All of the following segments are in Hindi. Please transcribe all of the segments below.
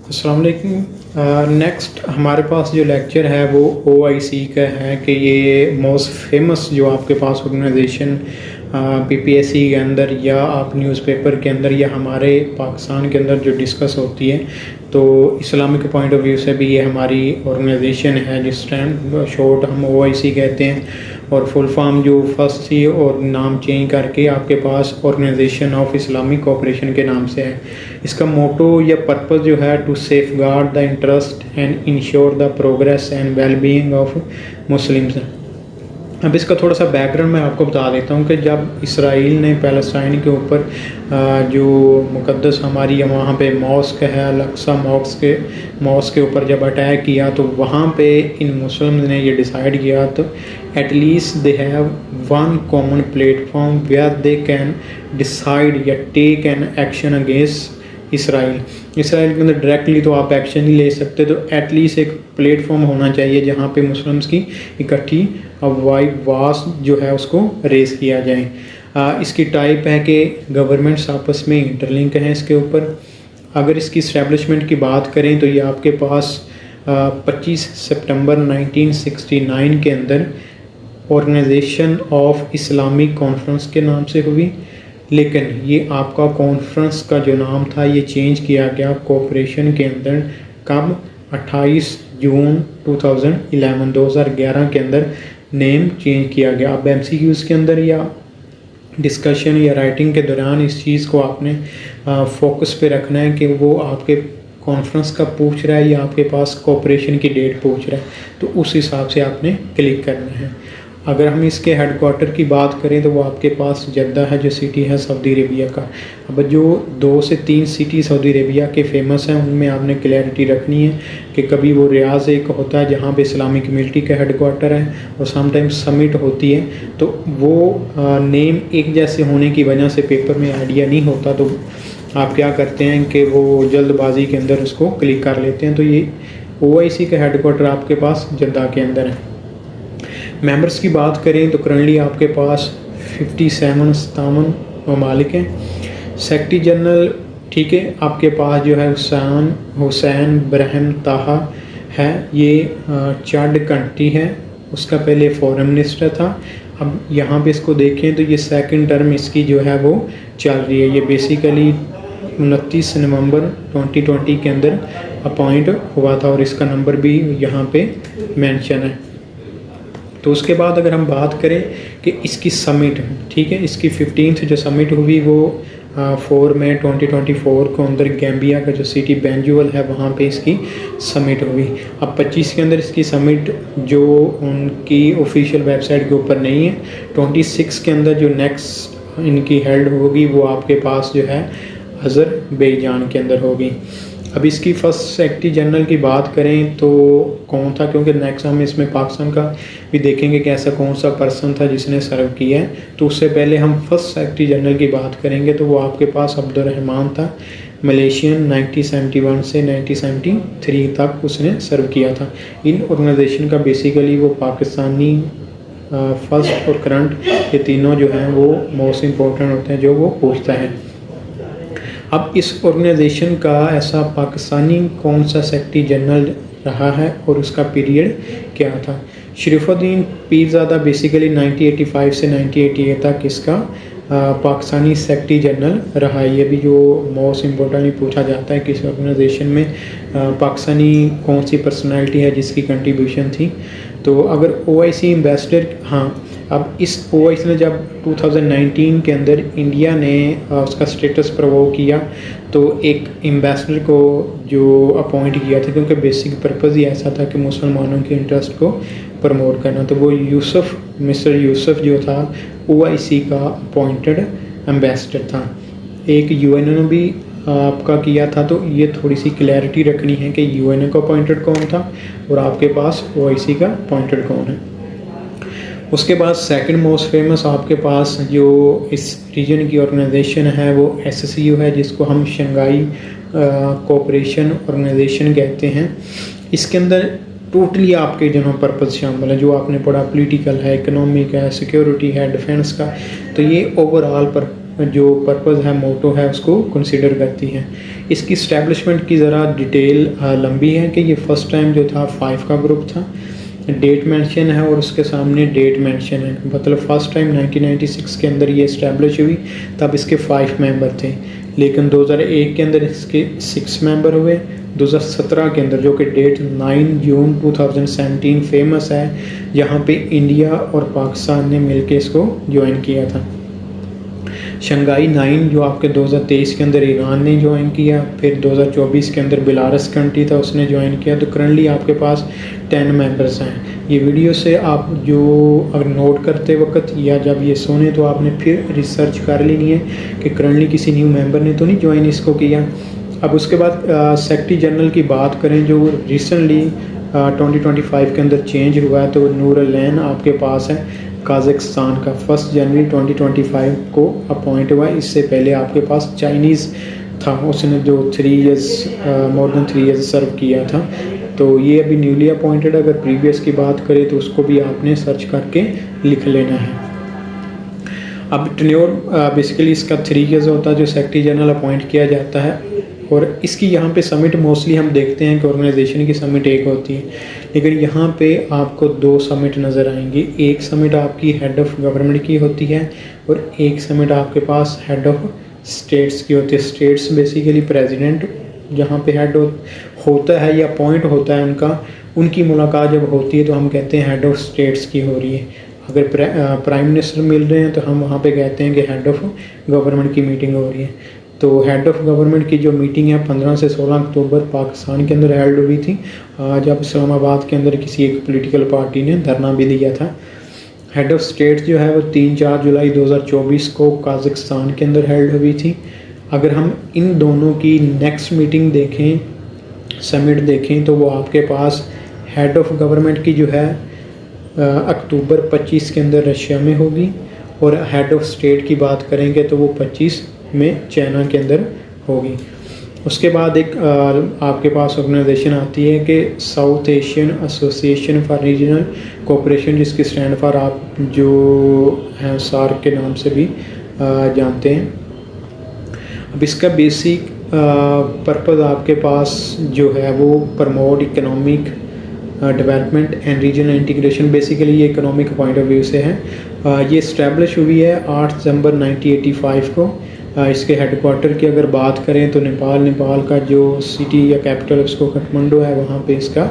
अस्सलाम वालेकुम। नेक्स्ट हमारे पास जो लेक्चर है वो OIC का है कि ये मोस्ट फेमस जो आपके पास ऑर्गेनाइजेशन PPSC के अंदर या आप न्यूज़पेपर के अंदर या हमारे पाकिस्तान के अंदर जो डिस्कस होती है, तो इस्लामिक पॉइंट ऑफ व्यू से भी ये हमारी ऑर्गेनाइजेशन है जिस टाइम शॉर्ट हम OIC कहते हैं, और फुल फॉर्म जो फर्स्ट थी और नाम चेंज करके आपके पास ऑर्गेनाइजेशन ऑफ इस्लामिक कोऑपरेशन के नाम से है। इसका मोटो या पर्पस जो है to safeguard the interest and ensure the progress and well being of Muslims. अब इसका थोड़ा सा बैकग्राउंड मैं आपको बता देता हूँ कि जब इसराइल ने पैलेस्टाइन के ऊपर जो मुक़द्दस हमारी वहाँ पे मॉस्क है अल-अक्सा मॉस्क के ऊपर जब अटैक किया, तो वहाँ पे इन मुस्लिम्स ने ये डिसाइड किया तो at least they have one common platform where they can decide या take an action against Israel के अंदर डायरेक्टली तो आप एक्शन नहीं ले सकते, तो एटलीस्ट एक प्लेटफॉर्म होना चाहिए जहाँ पे मुस्लिम्स की इकट्ठी आवाज़ जो है उसको रेस किया जाए। इसकी टाइप है कि गवर्नमेंट्स आपस में इंटरलिंक हैं इसके ऊपर। अगर इसकी इस्टेब्लिशमेंट की बात करें तो ये आपके पास 25 सितंबर 1969 के अंदर ऑर्गेनाइजेशन ऑफ इस्लामिक कॉन्फ्रेंस के नाम से हुई, लेकिन ये आपका कॉन्फ्रेंस का जो नाम था ये चेंज किया गया कोऑपरेशन के अंदर कब 28 जून 2011 के अंदर नेम चेंज किया गया। अब MCQs के अंदर या डिस्कशन या राइटिंग के दौरान इस चीज़ को आपने फोकस पे रखना है कि वो आपके कॉन्फ्रेंस का पूछ रहा है या आपके पास कोऑपरेशन की डेट पूछ रहा है, तो उस हिसाब से आपने क्लिक करना है। अगर हम इसके हेडक्वार्टर की बात करें तो वो आपके पास जद्दा है जो सिटी है सऊदी अरेबिया का। अब जो 2 से 3 सिटी सऊदी अरेबिया के फेमस हैं उनमें आपने क्लैरिटी रखनी है कि कभी वो रियाज़ एक होता है जहाँ पे इस्लामिक कम्युनिटी का हेडक्वार्टर है, और समटाइम्स समिट होती है, तो वो नेम एक जैसे होने की वजह से पेपर में आइडिया नहीं होता, तो आप क्या करते हैं कि वो जल्दबाजी के अंदर उसको क्लिक कर लेते हैं। तो ये OIC का हेडक्वार्टर आपके पास जद्दा के अंदर है। मेंबर्स की बात करें तो करंटली आपके पास 57 ममालिक हैं। सेक्रेटरी जनरल ठीक है आपके पास जो है हुसैन ब्रहम ताहा है, ये चार्ड कंट्री है, उसका पहले फॉरेन मिनिस्टर था। अब यहाँ पे इसको देखें तो ये सेकंड टर्म इसकी जो है वो चल रही है। ये बेसिकली 29 नवंबर 2020 के अंदर अपॉइंट हुआ था और इसका नंबर भी यहाँ पे मेंशन है। तो उसके बाद अगर हम बात करें कि इसकी समिट ठीक है, इसकी 15th जो समिट हुई वो 4 मई 2024 को अंदर गैम्बिया का जो सिटी बैंजुअल है वहाँ पे इसकी समिट हुई। अब 25 के अंदर इसकी समिट जो उनकी ऑफिशियल वेबसाइट के ऊपर नहीं है, 26 के अंदर जो नेक्स्ट इनकी हेल्ड होगी वो आपके पास जो है अज़रबैजान के अंदर होगी। अब इसकी फर्स्ट सेक्रेटरी जनरल की बात करें तो कौन था, क्योंकि नेक्स्ट हम इसमें पाकिस्तान का भी देखेंगे कि ऐसा कौन सा पर्सन था जिसने सर्व किया है, तो उससे पहले हम फर्स्ट सेक्रेटरी जनरल की बात करेंगे तो वो आपके पास अब्दुर्रहमान था। मलेशियन 1971 से 1973 तक उसने सर्व किया था। इन ऑर्गेनाइजेशन का बेसिकली वो पाकिस्तानी फर्स्ट और करंट ये तीनों जो हैं वो मोस्ट इम्पोर्टेंट होते हैं जो वो पूछता है। अब इस ऑर्गेनाइजेशन का ऐसा पाकिस्तानी कौन सा सेक्रेटरी जनरल रहा है और उसका पीरियड क्या था। शरीफुद्दीन पीरज़ादा बेसिकली 1985 से 1988 तक इसका पाकिस्तानी सेक्रेटरी जनरल रहा है। ये भी जो मोस्ट इम्पोर्टेंटली पूछा जाता है कि इस ऑर्गेनाइजेशन में पाकिस्तानी कौन सी पर्सनैलिटी है जिसकी कंट्रीब्यूशन थी। तो अगर OIC एम्बेसडर, हाँ, अब इस OIC ने जब 2019 के अंदर इंडिया ने उसका स्टेटस प्रवोक किया तो एक एम्बेसडर को जो अपॉइंट किया था, क्योंकि बेसिक पर्पज़ ही ऐसा था कि मुसलमानों के इंटरेस्ट को प्रमोट करना, तो वो मिस्टर यूसुफ जो था OIC का अपॉइंटेड एम्बेसडर था। एक UN ने भी आपका किया था, तो ये थोड़ी सी क्लैरिटी रखनी है कि UN का अपॉइंटेड कौन था और आपके पास OIC का अपॉइंटेड कौन है। उसके बाद सेकंड मोस्ट फेमस आपके पास जो इस रीजन की ऑर्गेनाइजेशन है वो SCO है, जिसको हम शंघाई कोऑपरेशन ऑर्गेनाइजेशन कहते हैं। इसके अंदर टोटली आपके जो पर्पज़ शामिल है, जो आपने पढ़ा पॉलिटिकल है, इकोनॉमिक है, सिक्योरिटी है, डिफेंस का, तो ये ओवरऑल पर जो पर्पज़ है, मोटो है, उसको कंसिडर करती हैं। इसकी इस्टेब्लिशमेंट की ज़रा डिटेल लंबी है कि ये फ़र्स्ट टाइम जो था 5 का ग्रुप था, डेट मेंशन है और उसके सामने डेट मेंशन है, मतलब फ़र्स्ट टाइम 1996 के अंदर ये इस्टेब्लिश हुई, तब इसके 5 मेंबर थे, लेकिन 2001 के अंदर इसके 6 मेंबर हुए। 2017 के अंदर, जो कि डेट 9 जून 2017 फेमस है, जहाँ पे इंडिया और पाकिस्तान ने मिलके इसको ज्वाइन किया था। शंघाई 9 जो आपके 2023 के अंदर ईरान ने ज्वाइन किया, फिर 2024 के अंदर बेलारस कंट्री था, उसने ज्वाइन किया। तो करंटली आपके पास 10 मेंबर्स हैं। ये वीडियो से आप जो अगर नोट करते वक्त या जब ये सुने तो आपने फिर रिसर्च कर लेनी है कि करंटली किसी न्यू मेंबर ने तो नहीं ज्वाइन इसको किया। अब उसके बाद सेक्रेटरी जनरल की बात करें जो रिसेंटली 2025 के अंदर चेंज हुआ है, तो नूरुल्लैन आपके पास है काज़ाकिस्तान का, 1 जनवरी 2025 को अपॉइंट हुआ। इससे पहले आपके पास चाइनीज़ था, उसने जो 3 इयर्स मोर देन 3 इयर्स सर्व किया था। तो ये अभी न्यूली अपॉइंटेड। अगर प्रीवियस की बात करें तो उसको भी आपने सर्च करके लिख लेना है। अब टेन्योर बेसिकली इसका 3 इयर्स होता है जो सेक्रेटरी जनरल अपॉइंट किया जाता है। और इसकी यहाँ पे समिट मोस्टली हम देखते हैं कि ऑर्गेनाइजेशन की समिट एक होती है, लेकिन यहाँ पे आपको 2 समिट नज़र आएंगी। एक समिट आपकी हेड ऑफ़ गवर्नमेंट की होती है और एक समिट आपके पास हेड ऑफ़ स्टेट्स की होती है। स्टेट्स बेसिकली प्रेसिडेंट जहाँ पे हेड होता है या अपॉइंट होता है उनकी मुलाकात जब होती है तो हम कहते हैं हेड ऑफ़ स्टेट्स की हो रही है। अगर प्राइम मिनिस्टर मिल रहे हैं तो हम वहाँ पे कहते हैं कि हेड ऑफ़ गवर्नमेंट की मीटिंग हो रही है। तो हेड ऑफ़ गवर्नमेंट की जो मीटिंग है 15 से 16 अक्टूबर पाकिस्तान के अंदर हेल्ड हुई थी, जब इस्लामाबाद के अंदर किसी एक पॉलिटिकल पार्टी ने धरना भी दिया था। हेड ऑफ़ स्टेट जो है वो 3-4 जुलाई 2024 को काज़ाकिस्तान के अंदर हेल्ड हुई थी। अगर हम इन दोनों की नेक्स्ट मीटिंग देखें, समिट देखें, तो वो आपके पास हेड ऑफ़ गवर्नमेंट की जो है अक्टूबर 25 के अंदर रशिया में होगी, और हेड ऑफ़ स्टेट की बात करेंगे तो वो 25 में चाइना के अंदर होगी। उसके बाद एक आपके पास ऑर्गेनाइजेशन आती है कि south Asian association for regional cooperation, जिसकी स्टैंड फॉर आप जो हैं सार्क के नाम से भी जानते हैं। अब इसका बेसिक पर्पज़ आपके पास जो है वो promote economic development and regional integration, basically ये इकोनॉमिक पॉइंट ऑफ व्यू से है। ये इस्टेब्लिश हुई है 8 दिसंबर 1985 को। इसके हेडक्वार्टर की अगर बात करें तो नेपाल का जो सिटी या कैपिटल उसको काठमांडू है, वहाँ पे इसका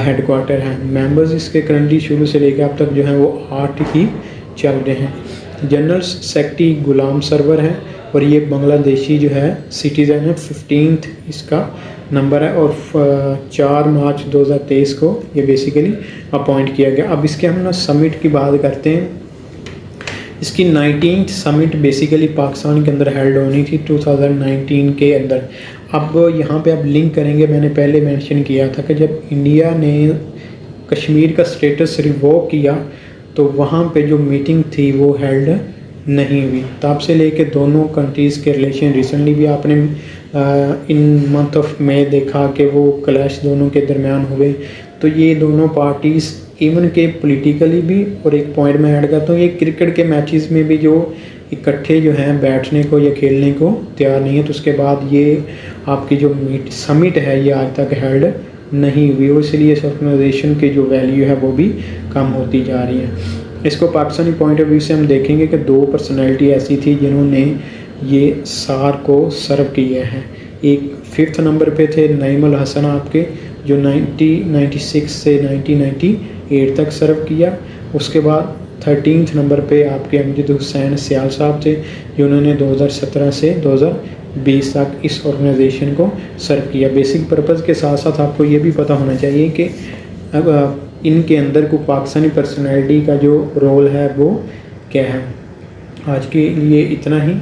हेडक्वार्टर है। मेंबर्स इसके करंटली शुरू से लेकर अब तक जो हैं वो 8 ही चल रहे हैं। जनरल सेक्रेटरी गुलाम सरवर है और ये बांग्लादेशी जो है सिटीज़न है, 15th इसका नंबर है, और 4 मार्च 2023 को ये बेसिकली अपॉइंट किया गया। अब इसके हम ना समिट की बात करते हैं। इसकी 19th समिट बेसिकली पाकिस्तान के अंदर हेल्ड होनी थी 2019 के अंदर। अब यहाँ पे आप लिंक करेंगे, मैंने पहले मेंशन किया था कि जब इंडिया ने कश्मीर का स्टेटस रिवोक किया तो वहाँ पे जो मीटिंग थी वो हेल्ड नहीं हुई। तब से लेके दोनों कंट्रीज़ के रिलेशन, रिसेंटली भी आपने इन मंथ ऑफ मई देखा कि वो क्लैश दोनों के दरमियान हुए। तो ये दोनों पार्टीज़ इवन के पॉलिटिकली भी, और एक पॉइंट में ऐड करता हूँ, ये क्रिकेट के मैचेस में भी जो इकट्ठे जो हैं बैठने को या खेलने को तैयार नहीं है। तो उसके बाद ये आपकी जो समिट है ये आज तक हेल्ड नहीं हुई, और इसलिए इस ऑर्गेनाइजेशन की जो वैल्यू है वो भी कम होती जा रही है। इसको पाकिस्तानी पॉइंट ऑफ व्यू से हम देखेंगे कि 2 पर्सनैलिटी ऐसी थी जिन्होंने ये सार को सर्व किया है। एक 5th नंबर पे थे नईमुल हसन आपके, जो 1996 से 1998 तक सर्व किया। उसके बाद 13th नंबर पे आपके अमजद हुसैन सियाल साहब थे, जिन्होंने 2017 से 2020 तक इस ऑर्गेनाइजेशन को सर्व किया। बेसिक पर्पज़ के साथ साथ आपको ये भी पता होना चाहिए कि अब इनके अंदर को पाकिस्तानी पर्सनैलिटी का जो रोल है वो क्या है। आज के लिए इतना ही।